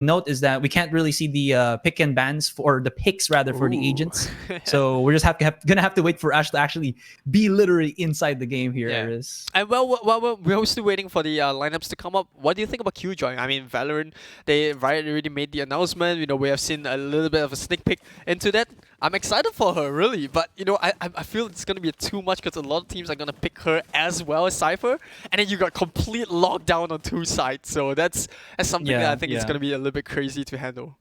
note is that we can't really see the pick and bans for the picks rather for the agents. So we're just gonna have to wait for Ash to actually be literally inside the game here, Yeah. Eris. And while we're still waiting for the lineups to come up, what do you think about Killjoy? I mean, Valorant, Riot already made the announcement. You know, we have seen a little bit of a sneak peek into that. I'm excited for her, really, but you know, I feel it's gonna be too much because a lot of teams are gonna pick her as well as Cypher, and then you got complete lockdown on two sides. So that's something that I think is gonna be a little bit crazy to handle.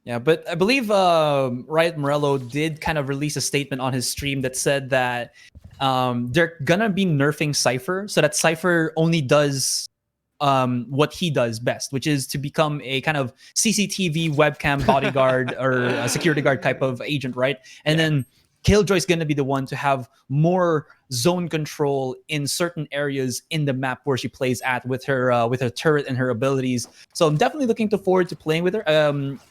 Yeah, but I believe Riot Morello did kind of release a statement on his stream that said that they're gonna be nerfing Cypher so that Cypher only does what he does best, which is to become a kind of CCTV webcam bodyguard or a security guard type of agent, right? And then Killjoy's going to be the one to have more zone control in certain areas in the map where she plays at with her turret and her abilities. So I'm definitely looking forward to playing with her.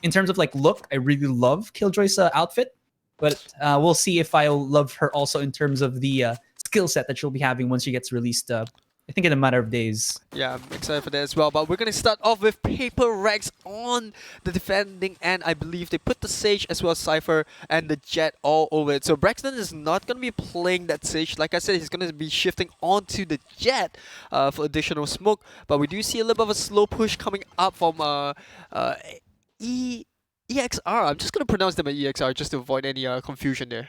In terms of like look, I really love Killjoy's outfit, but we'll see if I'll love her also in terms of the skill set that she'll be having once she gets released. I think in a matter of days. Yeah, I'm excited for that as well. But we're going to start off with HyperX on the defending end. I believe they put the Sage as well as Cypher and the Jet all over it. So Braxton is not going to be playing that Sage. Like I said, he's going to be shifting onto the Jet for additional smoke. But we do see a little bit of a slow push coming up from EXR. I'm just going to pronounce them as EXR just to avoid any confusion there.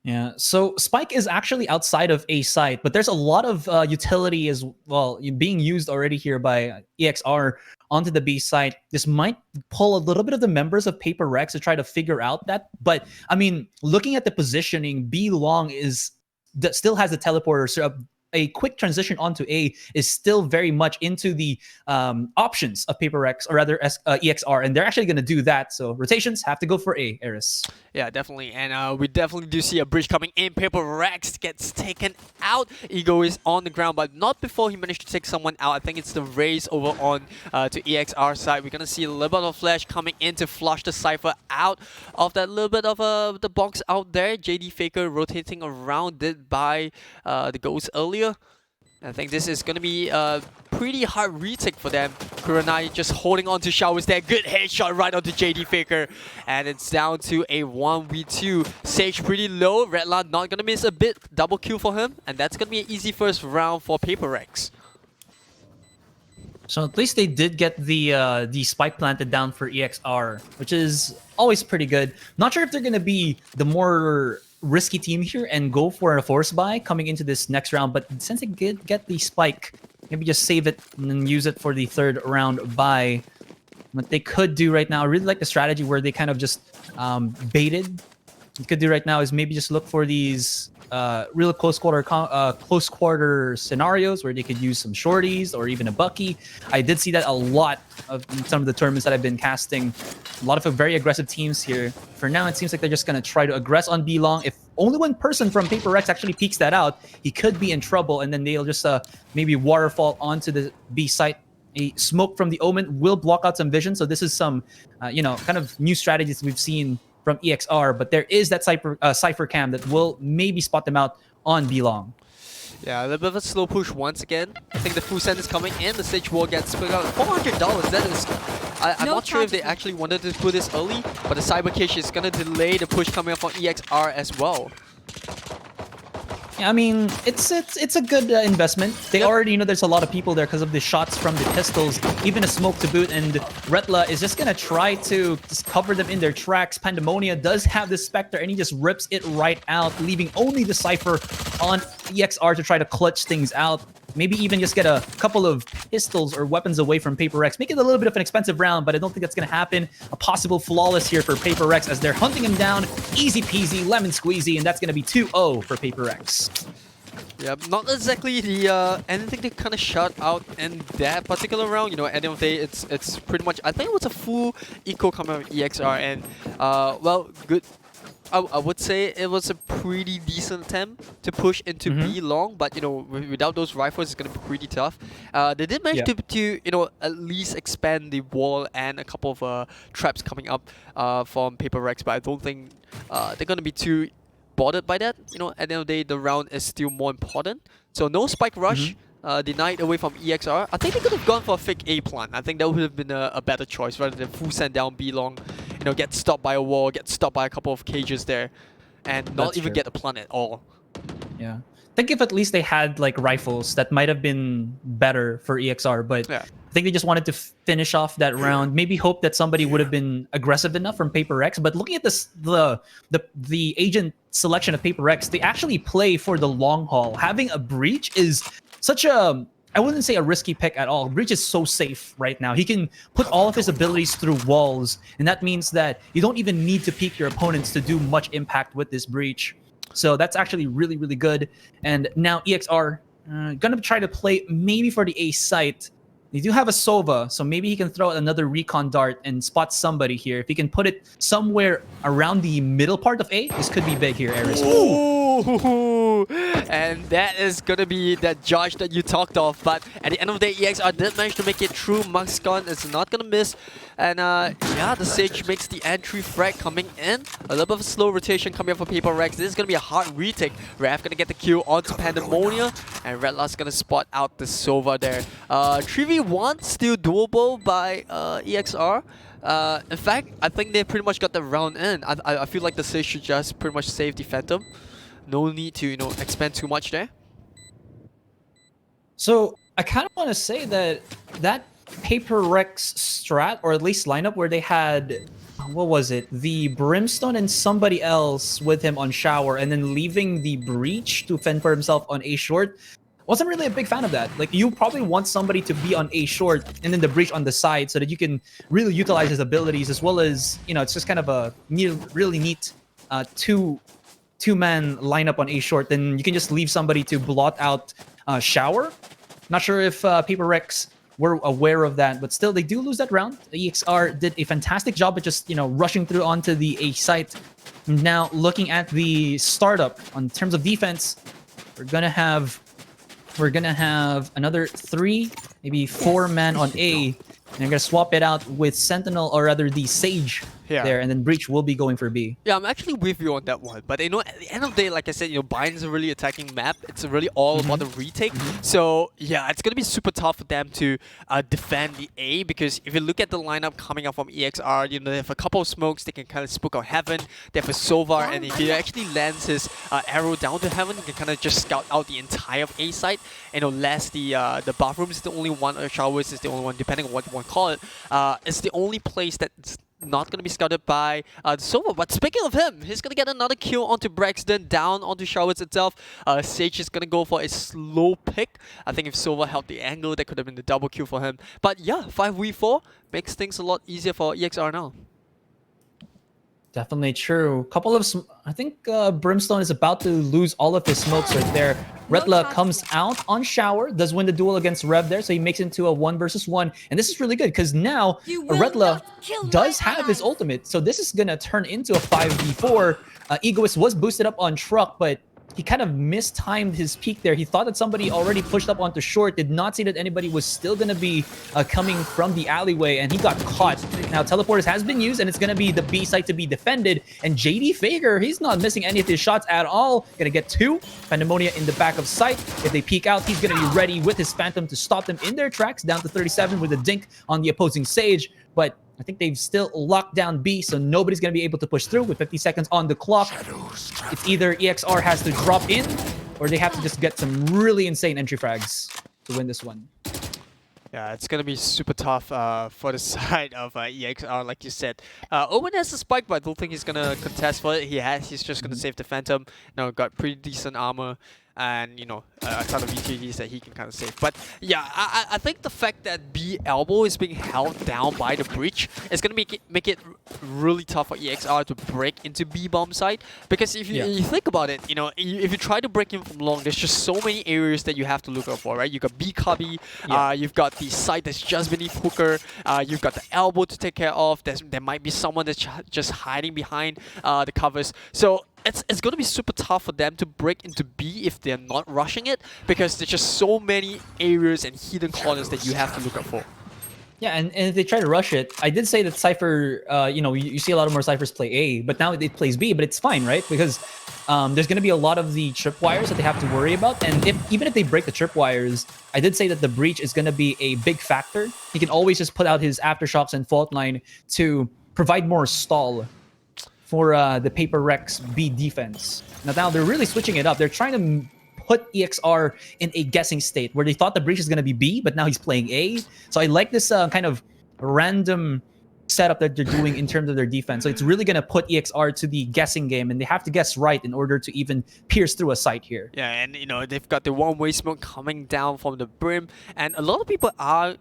Yeah, so Spike is actually outside of A site, but there's a lot of utility as well being used already here by EXR onto the B site. This might pull a little bit of the members of HyperX to try to figure out that. But I mean, looking at the positioning, B long still has the teleporter, so a quick transition onto A is still very much into the options of HyperX, or rather EXR, and they're actually going to do that. So rotations have to go for A, Eris. Yeah, definitely. And we definitely do see a bridge coming in. HyperX gets taken out. Ego is on the ground, but not before he managed to take someone out. I think it's the raise over on to EXR side. We're going to see a little bit of flash coming in to flush the Cypher out of that little bit of the box out there. JD Faker rotating around it by the Ghost earlier. I think this is going to be a pretty hard retake for them. Kuranai just holding on to Showers there. Good headshot right onto JD Faker. And it's down to a 1v2. Sage pretty low. Redla not going to miss a bit. Double kill for him. And that's going to be an easy first round for HyperX. So at least they did get the spike planted down for EXR, which is always pretty good. Not sure if they're going to be the more risky team here and go for a force buy coming into this next round, but since they did get the spike, maybe just save it and then use it for the third round buy. What they could do right now, I really like the strategy where they kind of just baited. What you could do right now is maybe just look for these real close quarter scenarios where they could use some shorties or even a Bucky. I did see that a lot in some of the tournaments that I've been casting. A lot of very aggressive teams here. For now, it seems like they're just going to try to aggress on B long. If only one person from HyperX actually peeks that out, he could be in trouble, and then they'll just maybe waterfall onto the B site. A smoke from the Omen will block out some vision, so this is some, kind of new strategies we've seen from EXR, but there is that Cypher cam that will maybe spot them out on B long. Yeah, a little bit of a slow push once again. I think the full send is coming in. The Sage wall gets split out. $400. That is... I'm not sure if they actually wanted to put this early, but the Cyber Cage is going to delay the push coming up on EXR as well. I mean, it's a good investment. They already know there's a lot of people there because of the shots from the pistols, even a smoke to boot, and Retla is just going to try to just cover them in their tracks. Pandemonia does have the Spectre, and he just rips it right out, leaving only the Cypher on EXR to try to clutch things out. Maybe even just get a couple of pistols or weapons away from HyperX. Make it a little bit of an expensive round, but I don't think that's going to happen. A possible flawless here for HyperX as they're hunting him down. Easy peasy, lemon squeezy, and that's going to be 2-0 for HyperX. Yeah, not exactly the anything to kind of shut out in that particular round. You know, at the end of the day, it's pretty much. I think it was a full eco coming with EXR, and well, good. I would say it was a pretty decent attempt to push into B long, but you know, without those rifles, it's gonna be pretty tough. They did manage to at least expand the wall and a couple of traps coming up from HyperX, but I don't think they're gonna be too bothered by that. You know, at the end of the day, the round is still more important. So no spike rush. denied away from EXR. I think they could have gone for a fake A plant. I think that would have been a better choice rather than full send down B long. You know, get stopped by a wall, get stopped by a couple of cages there, and not That's even true. get a plant at all. Yeah. Think if at least they had like rifles, that might have been better for EXR, but Yeah. I think they just wanted to finish off that round. Maybe hope that somebody would have been aggressive enough from HyperX. But looking at this, the agent selection of HyperX, they actually play for the long haul. Having a breach is such a, I wouldn't say a risky pick at all. Breach is so safe right now. He can put all of his abilities through walls, and that means that you don't even need to peek your opponents to do much impact with this breach. So that's actually really, really good. And now EXR gonna try to play maybe for the A site. They do have a Sova, so maybe he can throw out another recon dart and spot somebody here. If he can put it somewhere around the middle part of A, this could be big here, Aris. Ooh, and that is gonna be that judge that you talked of. But at the end of the day, EXR did manage to make it through. Muxcon is not gonna miss. And yeah, the Sage makes the entry frag coming in. A little bit of a slow rotation coming up for HyperX. This is gonna be a hard retake. Rev gonna get the kill onto Pandemonia, and Redlast's gonna spot out the Sova there. 3v1 still doable by EXR. In fact, I think they pretty much got the round in. I feel like the Sage should just pretty much save the Phantom. No need to, you know, expand too much there. So I kind of want to say that HyperX strat, or at least lineup, where they had, what was it, the Brimstone and somebody else with him on Shower, and then leaving the Breach to fend for himself on A short, wasn't really a big fan of that. Like, you probably want somebody to be on A short and then the Breach on the side so that you can really utilize his abilities, as well as, you know, it's just kind of a really neat two-man lineup on A short. Then you can just leave somebody to blot out Shower. Not sure if HyperX were aware of that, but still, they do lose that round. EXR did a fantastic job at just, you know, rushing through onto the A site. Now, looking at the startup, on terms of defense, we're gonna have another 3, maybe 4 man on A, and they're gonna swap it out with Sentinel, or rather the Sage there, and then Breach will be going for B. Yeah, I'm actually with you on that one. But you know, at the end of the day, like I said, you know, Bind's a really attacking map. It's really all about the retake. So yeah, it's gonna be super tough for them to defend the A, because if you look at the lineup coming up from EXR, you know, they have a couple of smokes. They can kind of spook out Heaven. They have a Sovar, and if he actually lands his arrow down to Heaven, he can kind of just scout out the entire A site. You know, less the bathroom is the only one, or showers is the only one, depending on what you want to call it. It's the only place that's not going to be scouted by the Sova. But speaking of him, he's going to get another kill onto Braxton, down onto Showers itself. Sage is going to go for a slow pick. I think if Sova held the angle, that could have been the double kill for him. But yeah, 5v4 makes things a lot easier for EXR now. Definitely true. Couple of, I think Brimstone is about to lose all of his smokes right there. Retla comes out on Shower, does win the duel against Rev there, so he makes it into a 1 versus 1. And this is really good, because now Retla does have his ultimate, so this is going to turn into a 5v4. Egoist was boosted up on Truck, but he kind of mistimed his peak there. He thought that somebody already pushed up onto short, did not see that anybody was still going to be coming from the alleyway, and he got caught. Now, Teleporters has been used, and it's going to be the B site to be defended, and JD Fager, he's not missing any of his shots at all. Going to get 2. Pandemonia in the back of sight. If they peek out, he's going to be ready with his Phantom to stop them in their tracks, down to 37 with a dink on the opposing Sage, but I think they've still locked down B, so nobody's going to be able to push through with 50 seconds on the clock. It's either EXR has to drop in, or they have to just get some really insane entry frags to win this one. Yeah, it's going to be super tough for the side of EXR, like you said. Owen has a spike, but I don't think he's going to contest for it. He's just going to save the Phantom. You know, got pretty decent armor, and, you know, a ton of utilities that he can kind of save. But yeah, I think the fact that B elbow is being held down by the breach is going to make it really tough for EXR to break into B bomb side. Because if you think about it, you know, if you try to break in from long, there's just so many areas that you have to look out for, right? You got B cubby, you've got the side that's just beneath Hooker, you've got the elbow to take care of. There might be someone that's just hiding behind the covers. So it's going to be super tough for them to break into B if they're not rushing it, because there's just so many areas and hidden corners that you have to look out for. Yeah, and if they try to rush it, I did say that Cypher, you see a lot of more Cyphers play A, but now it plays B, but it's fine, right? Because there's going to be a lot of the tripwires that they have to worry about. And even if they break the tripwires, I did say that the breach is going to be a big factor. He can always just put out his aftershocks and fault line to provide more stall for the Paper Rex B defense. Now they're really switching it up. They're trying to put EXR in a guessing state where they thought the breach is going to be B, but now he's playing A. So I like this kind of random setup that they're doing in terms of their defense. So it's really going to put EXR to the guessing game, and they have to guess right in order to even pierce through a site here. Yeah, and they've got the one-way smoke coming down from the brim, and a lot of people are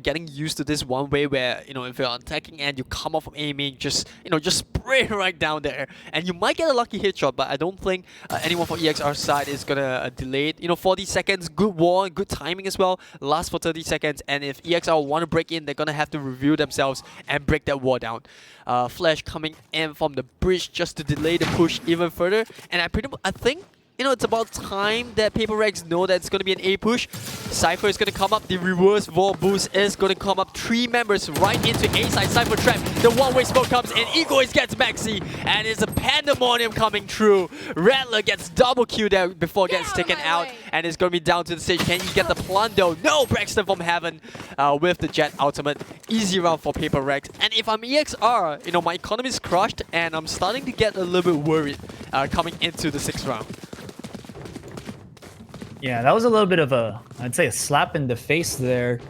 getting used to this one way where, if you're attacking and you come off from aiming, just spray right down there. And you might get a lucky hit shot, but I don't think anyone from EXR side is gonna delay it. 40 seconds, good wall, good timing as well. Lasts for 30 seconds, and if EXR want to break in, they're gonna have to review themselves and break that wall down. Flash coming in from the bridge just to delay the push even further. And I think it's about time that Paper Rex know that it's going to be an A push. Cypher is going to come up. The reverse wall boost is going to come up. 3 members right into A side. Cypher trap. The one-way smoke comes in. Egoist gets Maxi. And it's a pandemonium coming through. Rattler gets double Q there before it gets taken out. And it's going to be down to the stage. Can he get the plundo? No! Braxton from Heaven with the Jet ultimate. Easy round for Paper Rex. And if I'm EXR, my economy is crushed. And I'm starting to get a little bit worried coming into the 6th round. Yeah, that was a little bit of I'd say a slap in the face there.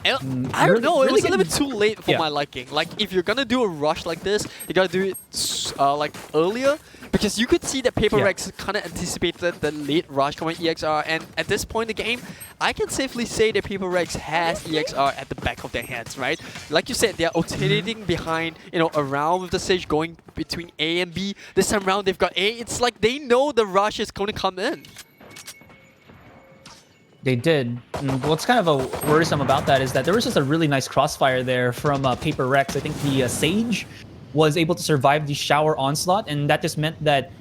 I don't know, it was a little bit too late for my liking. Like, if you're gonna do a rush like this, you gotta do it like earlier, because you could see that Paper Rex kind of anticipated the late rush coming EXR, and at this point in the game, I can safely say that Paper Rex has EXR at the back of their heads, right? Like you said, they're alternating behind, around with the stage, going between A and B. This time around, they've got A. It's like they know the rush is going to come in. They did. And what's kind of worrisome about that is that there was just a really nice crossfire there from Paper Rex. I think the Sage was able to survive the shower onslaught, and that just meant that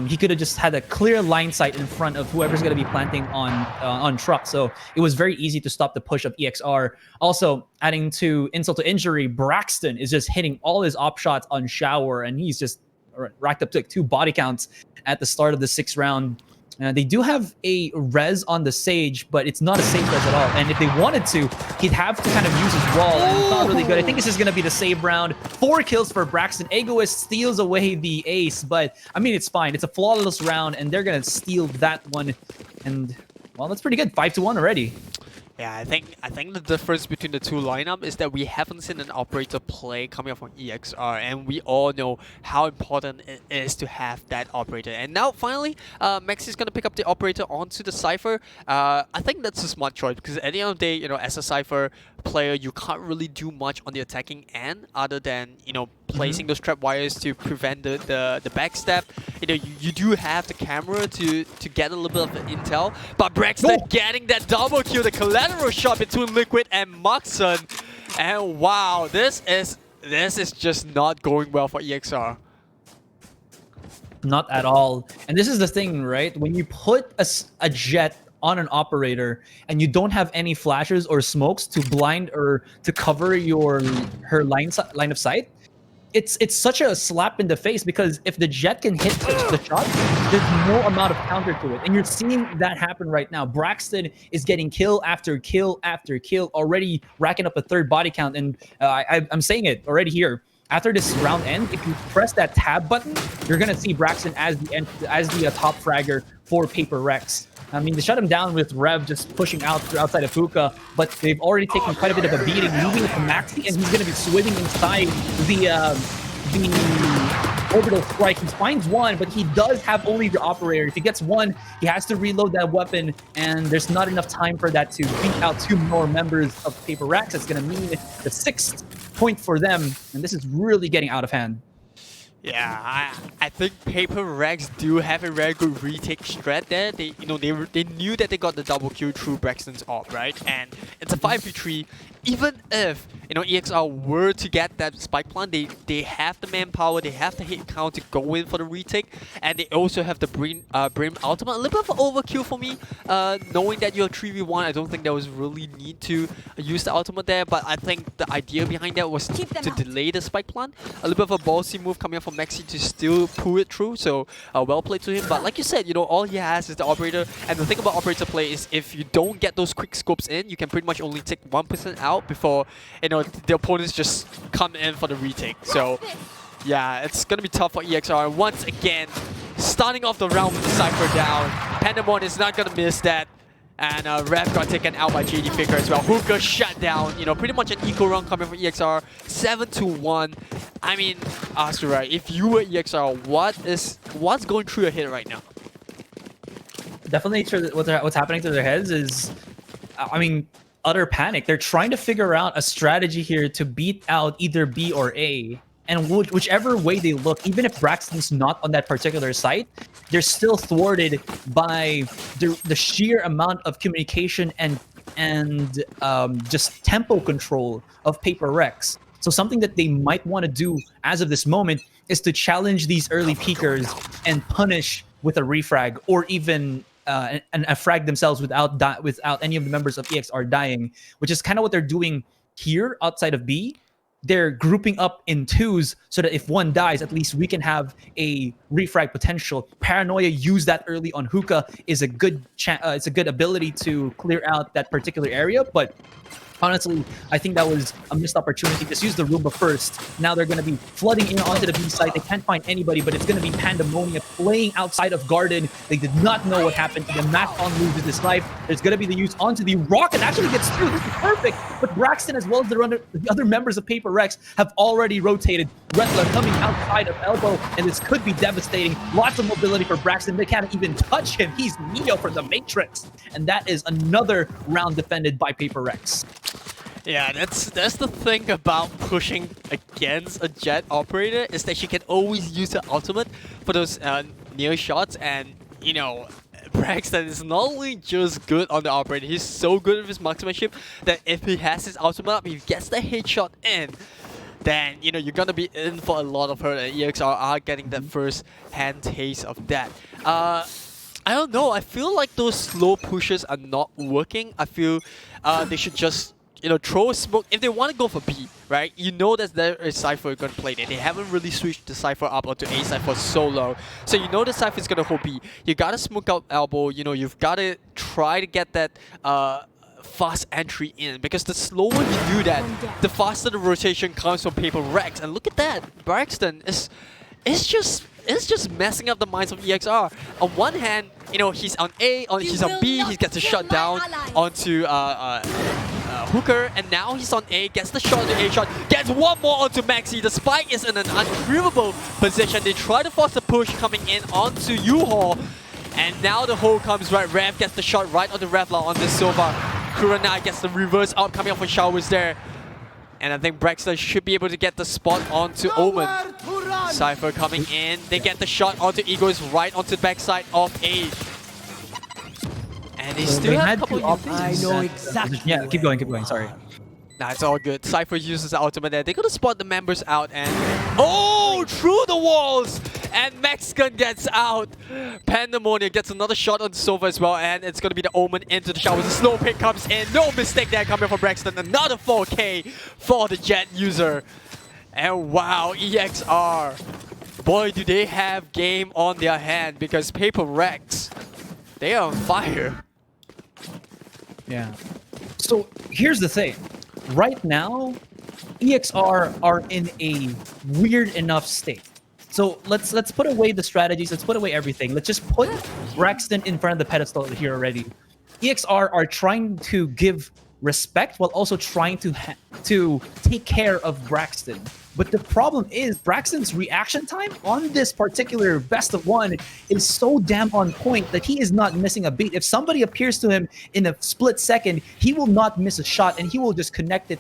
he could have just had a clear line sight in front of whoever's going to be planting on truck. So it was very easy to stop the push of EXR. Also, adding to insult to injury, Braxton is just hitting all his op shots on shower, and he's just racked up to like 2 body counts at the start of the 6th round. They do have a res on the Sage, but it's not a safe res at all. And if they wanted to, he'd have to kind of use his wall, and it's not really good. I think this is going to be the save round. 4 kills for Braxton. Egoist steals away the ace, but I mean, it's fine. It's a flawless round, and they're going to steal that one. And, well, that's pretty good. 5-1 already. Yeah, I think the difference between the two lineup is that we haven't seen an operator play coming up from EXR, and we all know how important it is to have that operator. And now finally, Maxi's gonna pick up the operator onto the Cypher. I think that's a smart choice, because at the end of the day, as a Cypher player, you can't really do much on the attacking end other than placing those trap wires to prevent the backstab. You do have the camera to get a little bit of intel, but Braxton getting that double kill, the collateral shot between Liquid and Muxon, and wow, this is just not going well for EXR. Not at all. And this is the thing, right? When you put a jet on an operator and you don't have any flashes or smokes to blind or to cover her line of sight, it's such a slap in the face, because if the jet can hit the shot, there's no amount of counter to it. And you're seeing that happen right now. Braxton is getting kill after kill after kill, already racking up a 3rd body count. And I'm saying it already here. After this round end, if you press that tab button, you're going to see Braxton as the top fragger for Paper Rex. I mean, they shut him down with Rev just pushing outside of Hookah, but they've already taken quite a bit of a beating, moving it to Maxi, and he's going to be swimming inside the orbital strike. He finds 1, but he does have only the operator. If he gets 1, he has to reload that weapon, and there's not enough time for that to beat out 2 more members of Paper Rex. It's going to mean the 6th point for them, and this is really getting out of hand. Yeah, I think Paper Rex do have a very good retake strat there. They knew that they got the double kill through Braxton's op, right? And it's a 5v3. even if EXR were to get that spike plant, they have the manpower, they have the hit count to go in for the retake, and they also have the Brim ultimate. A little bit of overkill for me, knowing that you're 3v1. I don't think there was really need to use the ultimate there, but I think the idea behind that was to delay the spike plant. A little bit of a ballsy move coming up from Maxi to still pull it through, so well played to him. But like you said, all he has is the operator, and the thing about operator play is if you don't get those quick scopes in, you can pretty much only take 1% out before the opponents just come in for the retake. So yeah, it's gonna be tough for EXR. Once again, starting off the round with the Cypher down. Pandemon is not gonna miss that. And Rev got taken out by JD Faker as well. Hookah shut down. Pretty much an eco run coming from EXR. 7-1. I mean, Asura, if you were EXR, what's going through your head right now? Definitely what's happening to their heads is, I mean, utter panic. They're trying to figure out a strategy here to beat out either B or A. And whichever way they look, even if Braxton's not on that particular site, they're still thwarted by the sheer amount of communication and just tempo control of HyperX. So something that they might want to do as of this moment is to challenge these early peekers and punish with a refrag, or even a frag themselves without any of the members of EXR dying, which is kind of what they're doing here outside of B. They're grouping up in twos so that if one dies, at least we can have a refrag potential. Paranoia used that early on Hookah is a good it's a good ability to clear out that particular area, but honestly, I think that was a missed opportunity. Just use the Roomba first. Now they're going to be flooding in onto the B site. They can't find anybody, but it's going to be Pandemonia playing outside of Garden. They did not know what happened. The Mac-On loses his life. There's going to be the use onto the Rocket. Actually gets through. This is perfect. But Braxton, as well as the other members of HyperX, have already rotated. Retla coming outside of Elbow, and this could be devastating. Lots of mobility for Braxton. They can't even touch him. He's Neo from the Matrix. And that is another round defended by HyperX. Yeah, that's the thing about pushing against a Jet operator, is that she can always use her ultimate for those near shots, and Braxton is not only just good on the operator, he's so good with his marksmanship that if he has his ultimate up, if he gets the headshot in, then you're gonna be in for a lot of hurt, and EXR are getting that first hand taste of that. I don't know, I feel like those slow pushes are not working. I feel they should just throw a smoke. If they want to go for B, right? That there is Cypher going to play there. They haven't really switched the Cypher up onto A side for so long. So the Cypher is going to hold B. You got to smoke out Elbow. You've got to try to get that fast entry in. Because the slower you do that, the faster the rotation comes from HyperX. And look at that. Braxton is just messing up the minds of EXR. On one hand, he's on A, he's on B, he gets a shot down onto Hooker, and now he's on A, gets the shot to A shot, gets one more onto Maxi. The spike is in an unclearable position. They try to force the push coming in onto U-Haul, and now the hole comes right. Rev gets the shot right on the Revla on the Silva. Kuranai gets the reverse out coming up for Showers there. And I think Braxton should be able to get the spot onto Omen. Cypher coming in. They get the shot onto Egos right onto the backside of A. And they still have a couple of I know exactly. Yeah, keep going, sorry. Nah, it's all good. Cypher uses the ultimate there. They're gonna spot the members out and... Oh! Through the walls! And Mexican gets out. Pandemonia gets another shot on the Sova as well, and it's gonna be the Omen into the showers. The slow pick comes in. No mistake there coming from Braxton. Another 4K for the Jet user. And wow, EXR. Boy, do they have game on their hand, because HyperX, they are on fire. Yeah. So here's the thing. Right now, EXR are in a weird enough state. So let's put away the strategies. Let's put away everything. Let's just put Braxton in front of the pedestal here already. EXR are trying to give respect while also trying to take care of Braxton. But the problem is Braxton's reaction time on this particular best of one is so damn on point that he is not missing a beat. If somebody appears to him in a split second, he will not miss a shot, and he will just connect it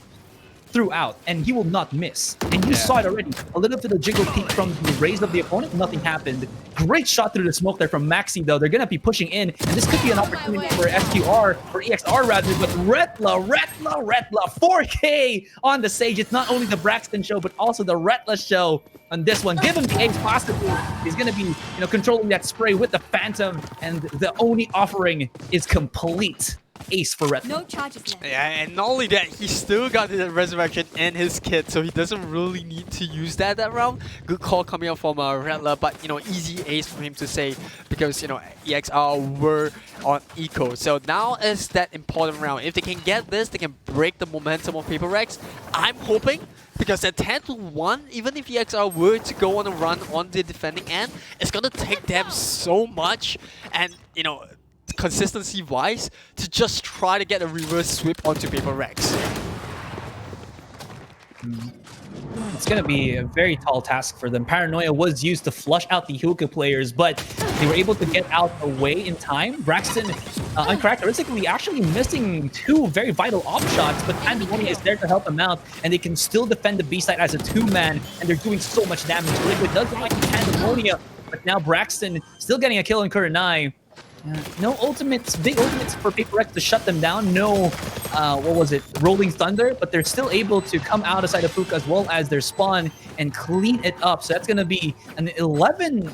throughout, and he will not miss. And you saw it already. A little bit of the jiggle peek from the raise of the opponent, nothing happened. Great shot through the smoke there from Maxi, though. They're going to be pushing in, and this could be an opportunity for SQR, or EXR rather, but Retla, 4K on the Sage. It's not only the Braxton show, but also the Retla show on this one. Give him the ace possibly. He's going to be, controlling that spray with the Phantom, and the Oni offering is complete. Ace for Retla. No charges left. Yeah, and not only that, he still got the resurrection in his kit, so he doesn't really need to use that round. Good call coming out from Retla, but easy ace for him to say because EXR were on eco. So now is that important round. If they can get this, they can break the momentum of HyperX. I'm hoping. Because at 10-1, even if EXR were to go on a run on the defending end, it's gonna take them so much, and consistency-wise, to just try to get a reverse sweep onto HyperX. It's going to be a very tall task for them. Paranoia was used to flush out the Hookah players, but they were able to get out away in time. Braxton, uncharacteristically, actually missing two very vital op shots, but Pandemonium is there to help them out, and they can still defend the B side as a two-man, and they're doing so much damage. Liquid does like Pandemonium, but now Braxton still getting a kill on Kurenai. No ultimates, big ultimates for HyperX to shut them down. No, Rolling Thunder, but they're still able to come out of side of Fuka as well as their spawn and clean it up. So that's going to be an 11-1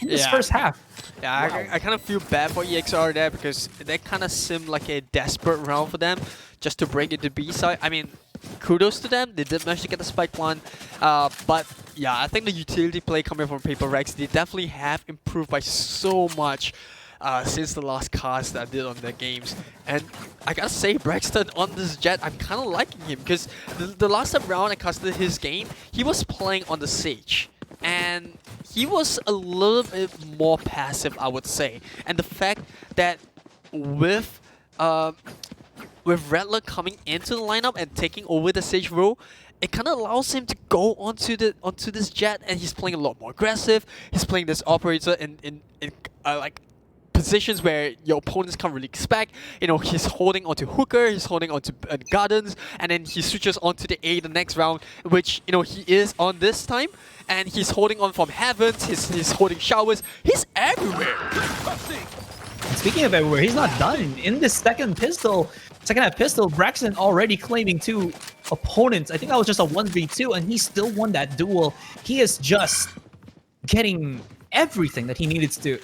in this first half. Yeah, Wow. I kind of feel bad for EXR there because that kind of seemed like a desperate round for them just to break into B side. I mean, kudos to them. They did manage to get the spike one. But yeah, I think the utility play coming from HyperX, they definitely have improved by so much since the last cast that I did on their games. And I gotta say, Braxton on this Jet, I'm kind of liking him because the last time round I casted his game, he was playing on the Sage. And he was a little bit more passive, I would say. And the fact that with Retla coming into the lineup and taking over the Sage role, it kind of allows him to go onto this Jet, and he's playing a lot more aggressive. He's playing this operator in like positions where your opponents can't really expect. He's holding onto Hooker, he's holding onto Gardens, and then he switches onto the A the next round, which he is on this time, and he's holding on from Heavens, he's holding Showers, he's everywhere. Speaking of everywhere, he's not done. In this second half pistol, Braxton already claiming two opponents. I think that was just a 1v2, and he still won that duel. He is just getting everything that he needs to.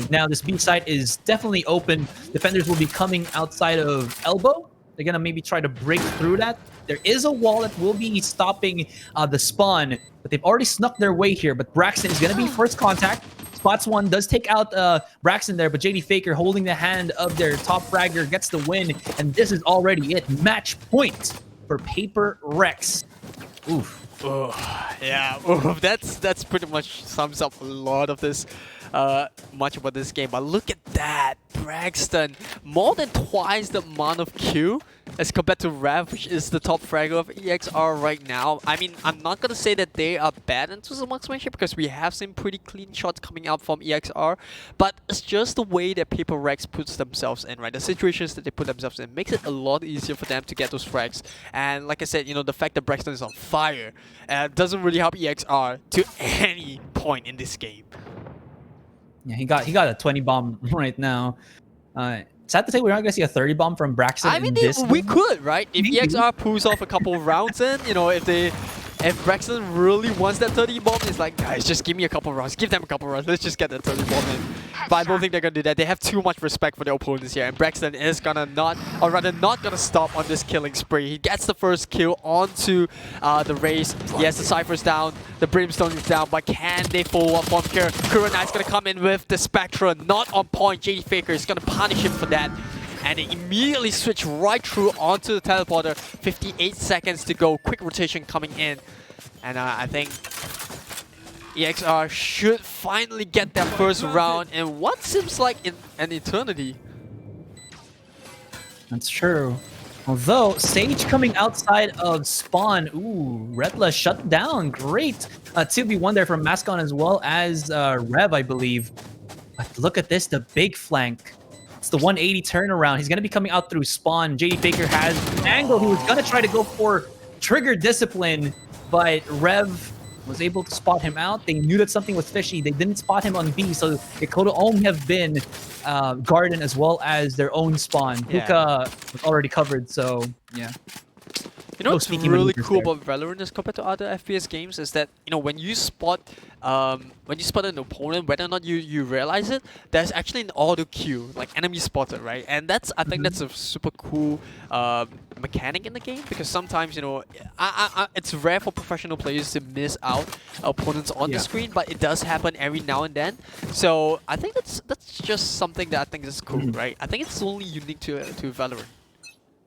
Now this B side is definitely open. Defenders will be coming outside of elbow. They're gonna maybe try to break through that. There is a wall that will be stopping the spawn, but they've already snuck their way here. But Braxton is gonna be first contact. Spots one, does take out Braxton there, but JD Faker holding the hand of their top fragger gets the win, and this is already it. Match point for HyperX. Oof. Oh, yeah, that's pretty much sums up a lot of this, much about this game. But look at that, Braxton, more than twice the amount of Q as compared to Rev, which is the top fragger of EXR right now. I mean, I'm not gonna say that they are bad into the marksmanship because we have seen pretty clean shots coming out from EXR, but it's just the way that HyperX puts themselves in, right? The situations that they put themselves in makes it a lot easier for them to get those frags. And like I said, the fact that Braxton is on fire doesn't really help EXR to any point in this game. Yeah, he got a 20 bomb right now. Sad to say we're not gonna see a 30 bomb from Braxton. I mean, we could, right? If Maybe. EXR pulls off a couple of rounds in, if Braxton really wants that 30 bomb, it's like, guys, just give me a couple rounds. Give them a couple rounds. Let's just get that 30 bomb in. But I don't think they're gonna do that. They have too much respect for their opponents here, and Braxton is gonna not gonna stop on this killing spree. He gets the first kill onto the race. Yes, the Cypher's down, the Brimstone is down, but can they follow up from here? Kurenai's gonna come in with the Spectra, not on point. JD Faker is gonna punish him for that. And they immediately switch right through onto the teleporter. 58 seconds to go. Quick rotation coming in. And I think EXR should finally get their first round in what seems like an eternity. That's true. Although, Sage coming outside of spawn. Ooh, Retla shut down. Great 2v1 there from Mascon as well as Rev, I believe. But look at this, the big flank. It's the 180 turnaround. He's going to be coming out through spawn. JD Faker has an angle. He was going to try to go for trigger discipline, but Rev was able to spot him out. They knew that something was fishy. They didn't spot him on B, so it could only have been Garden as well as their own spawn. Yeah. Hookah was already covered, so yeah. You know No what's sneaky really maneuvers cool there. about Valorant as compared to other FPS games is that, you know, when you spot an opponent, whether or not you realize it, there's actually an auto queue, like enemy spotter, right? And that's, I think that's a super cool mechanic in the game, because sometimes, you know, it's rare for professional players to miss out opponents on the screen, but it does happen every now and then. So I think that's just something that I think is cool, right? I think it's only unique to Valorant.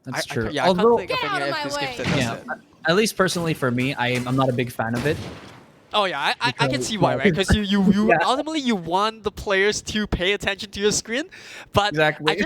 That's true. I Although, can't think of any FPS games that does it. at least personally for me, I'm not a big fan of it. Oh yeah, I can Because, see why, right? Because you Yeah. ultimately you want the players to pay attention to your screen, but Exactly. I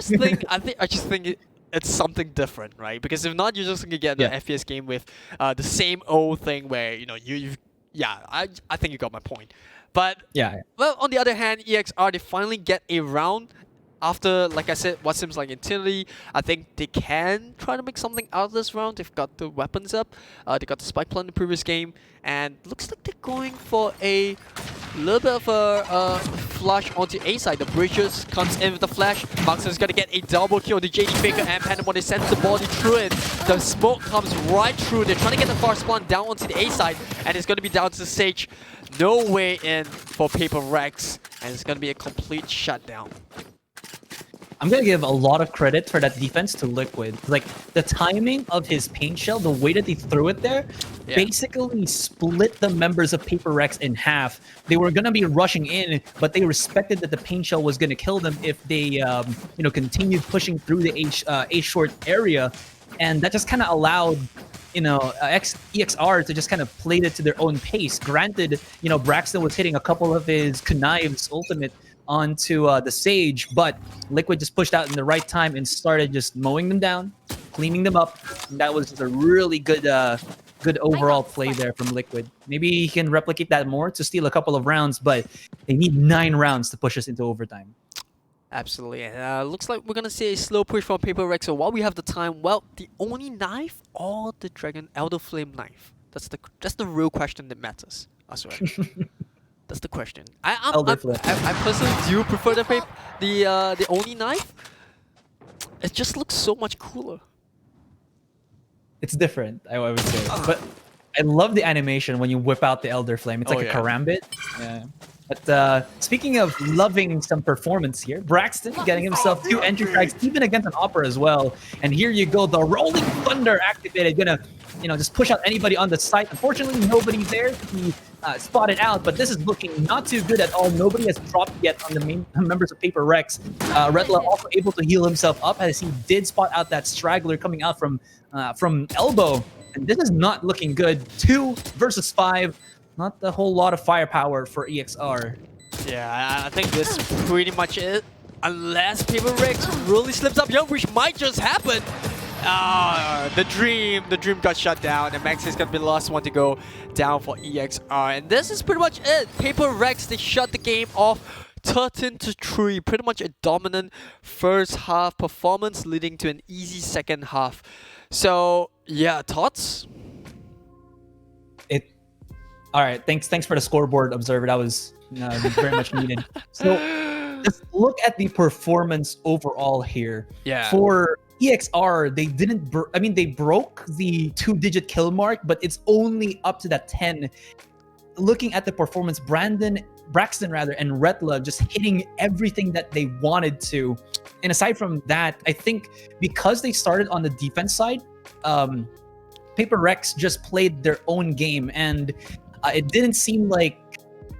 just think it's something different, right? Because if not, you're just gonna get an FPS game with the same old thing where, you know, I think you got my point. But Yeah. well, on the other hand, EXR, they finally get a round. After, like I said, what seems like eternity, I think they can try to make something out of this round. They've got the weapons up, they got the spike plant in the previous game, and looks like they're going for a little bit of a flush onto A side. The Bridges comes in with the flash. Markson's gonna get a double kill on the JD Faker and Pandemon. They send the body through it. The smoke comes right through. They're trying to get the far spawn down onto the A side, and it's gonna be down to the Sage. No way in for HyperX, and it's gonna be a complete shutdown. I'm gonna give a lot of credit for that defense to Liquid. Like the timing of his paint shell, the way that he threw it there, basically split the members of HyperX in half. They were gonna be rushing in, but they respected that the paint shell was gonna kill them if they, continued pushing through the A short area, and that just kind of allowed, EXR to just kind of play it to their own pace. Granted, Braxton was hitting a couple of his Knives ultimate onto the Sage, but Liquid just pushed out in the right time and started just mowing them down, cleaning them up. And that was just a really good overall play there from Liquid. Maybe he can replicate that more to steal a couple of rounds, but they need 9 rounds to push us into overtime. Absolutely. Looks like we're going to see a slow push from HyperX. So while we have the time, well, the Oni knife or the Dragon Elder Flame knife? That's the real question that matters. I swear. That's the question. I personally do prefer the Oni knife. It just looks so much cooler. It's different, I would say. But I love the animation when you whip out the Elder Flame. It's like a karambit. Yeah. But speaking of loving some performance here, Braxton getting himself 2 entry frags, even against an Opera as well. And here you go, the Rolling Thunder activated, gonna, just push out anybody on the site. Unfortunately, nobody's there to be spotted out, but this is looking not too good at all. Nobody has dropped yet on the main members of HyperX. Redla also able to heal himself up as he did spot out that straggler coming out from elbow. And this is not looking good. 2 versus 5. Not a whole lot of firepower for EXR. Yeah, I think this is pretty much it. Unless HyperX really slips up, which might just happen. The dream got shut down, and Max is gonna be the last one to go down for EXR. And this is pretty much it. HyperX, they shut the game off 13-3. Pretty much a dominant first half performance, leading to an easy second half. So yeah, thoughts? All right, thanks for the scoreboard observer. That was very much needed. So just look at the performance overall here. Yeah. For EXR, they didn't. They broke the 2-digit kill mark, but it's only up to that 10. Looking at the performance, Braxton and Retla just hitting everything that they wanted to. And aside from that, I think because they started on the defense side, HyperX just played their own game, and it didn't seem like,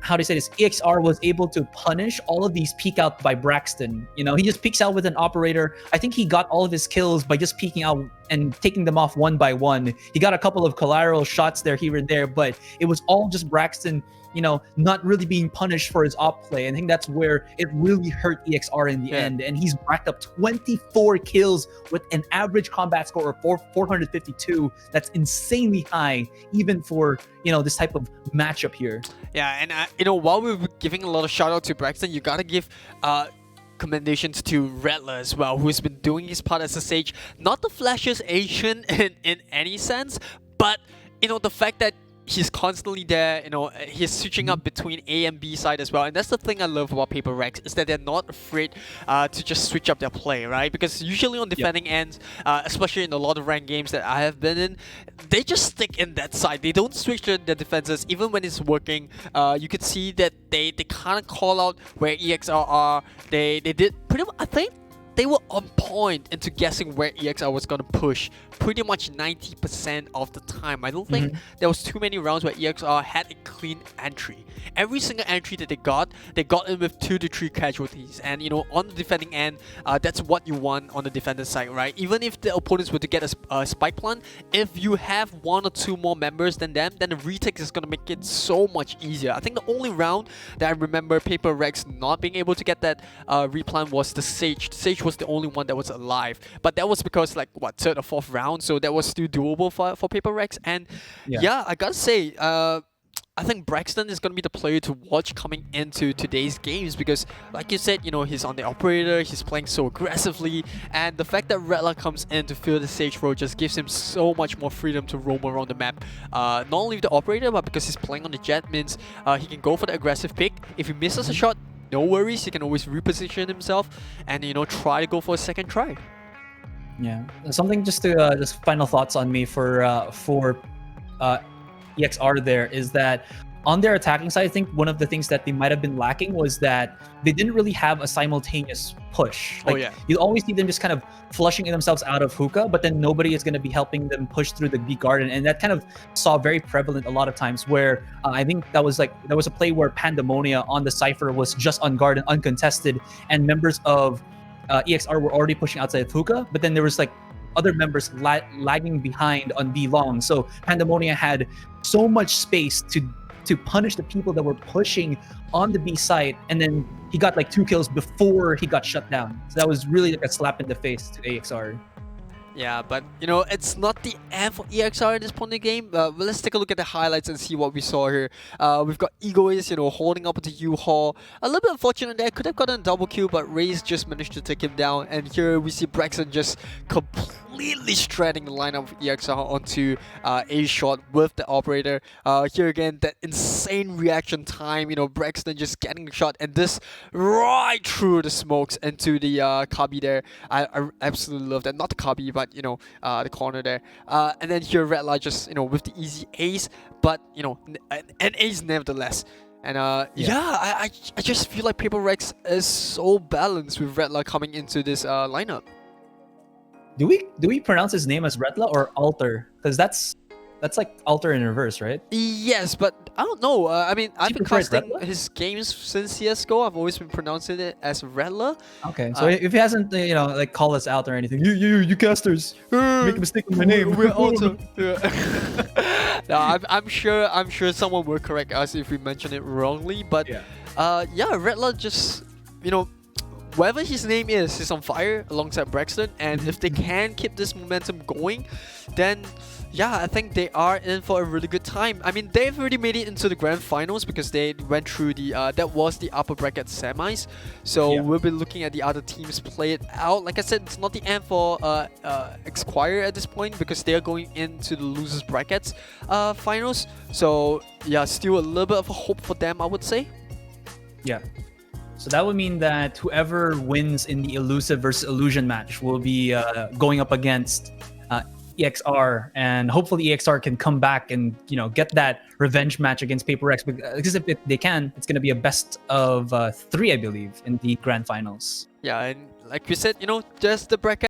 how do you say this, EXR was able to punish all of these peek out by Braxton. He just peeks out with an operator. I think he got all of his kills by just peeking out and taking them off one by one. He got a couple of collateral shots there, here and there, but it was all just Braxton, not really being punished for his op play. I think that's where it really hurt EXR in the end. And he's racked up 24 kills with an average combat score of 452. That's insanely high, even for, this type of matchup here. Yeah, and while we're giving a lot of shout out to Braxton, you gotta give commendations to Rattler as well, who's been doing his part as a Sage. Not the flashiest Asian in any sense, but the fact that he's constantly there, he's switching up between A and B side as well. And that's the thing I love about HyperX, is that they're not afraid to just switch up their play, right? Because usually on defending ends, especially in a lot of ranked games that I have been in, they just stick in that side. They don't switch their defenses even when it's working. You could see that they kind of call out where EXR are. They did pretty much, I think, they were on point into guessing where EXR was going to push pretty much 90% of the time. I don't think there was too many rounds where EXR had a clean entry. Every single entry that they got in with 2 to 3 casualties. And on the defending end, that's what you want on the defender side, right? Even if the opponents were to get a spike plant, if you have 1 or 2 more members than them, then the retake is going to make it so much easier. I think the only round that I remember HyperX not being able to get that replant was the Sage. The Sage was the only one that was alive, but that was because like what, 3rd or 4th round, so that was still doable for HyperX. And yeah, I gotta say, I think Braxton is going to be the player to watch coming into today's games because, like you said, he's on the operator, he's playing so aggressively, and the fact that Rattler comes in to fill the Sage role just gives him so much more freedom to roam around the map. Not only with the operator, but because he's playing on the Jet means he can go for the aggressive pick. If he misses a shot, no worries, he can always reposition himself and try to go for a second try. Yeah, something just to just final thoughts on me for EXR there is that on their attacking side, I think one of the things that they might have been lacking was that they didn't really have a simultaneous push. Like, you always see them just kind of flushing themselves out of hookah, but then nobody is going to be helping them push through the B garden, and that kind of saw very prevalent a lot of times where I think there was a play where Pandemonia on the Cypher was just on guard and uncontested, and members of EXR were already pushing outside of hookah, but then there was like other members lagging behind on B long. So Pandemonia had so much space to punish the people that were pushing on the B side, and then he got like 2 kills before he got shut down. So that was really like a slap in the face to AXR. Yeah, but it's not the end for EXR at this point in the game. But let's take a look at the highlights and see what we saw here. We've got Egoist, holding up with the U-Haul. A little bit unfortunate there. Could have gotten a double kill, but Raze just managed to take him down. And here we see Braxton just completely shredding the lineup of EXR onto a shot with the operator. Here again, that insane reaction time. Braxton just getting the shot, and this right through the smokes into the Kabi there. I absolutely love that. Not the Kabi, but the corner there. And then here Rattler just with the easy ace, but an ace nevertheless. And I just feel like HyperX is so balanced with Rattler coming into this lineup. Do we pronounce his name as Rattler or Alter? Because that's like Alter in reverse, right? Yes, but I don't know. I mean, I've been casting Rattler? his games since CSGO. I've always been pronouncing it as Rattler. Okay, so if he hasn't, like call us out or anything, you casters, make a mistake with my name. We're Alter. No, I'm sure someone will correct us if we mention it wrongly. But Rattler just whatever his name is, he's on fire alongside Braxton, and if they can keep this momentum going, then yeah, I think they are in for a really good time. I mean, they've already made it into the grand finals because they went through the that was the upper bracket semis. So we'll be looking at the other teams play it out. Like I said, it's not the end for Exquire at this point because they are going into the losers brackets finals. So yeah, still a little bit of a hope for them, I would say. Yeah. So that would mean that whoever wins in the Elusive versus Illusion match will be going up against EXR, and hopefully EXR can come back and get that revenge match against HyperX, because if they can, it's going to be a best of 3, I believe, in the grand finals. Yeah, and like we said, just the bracket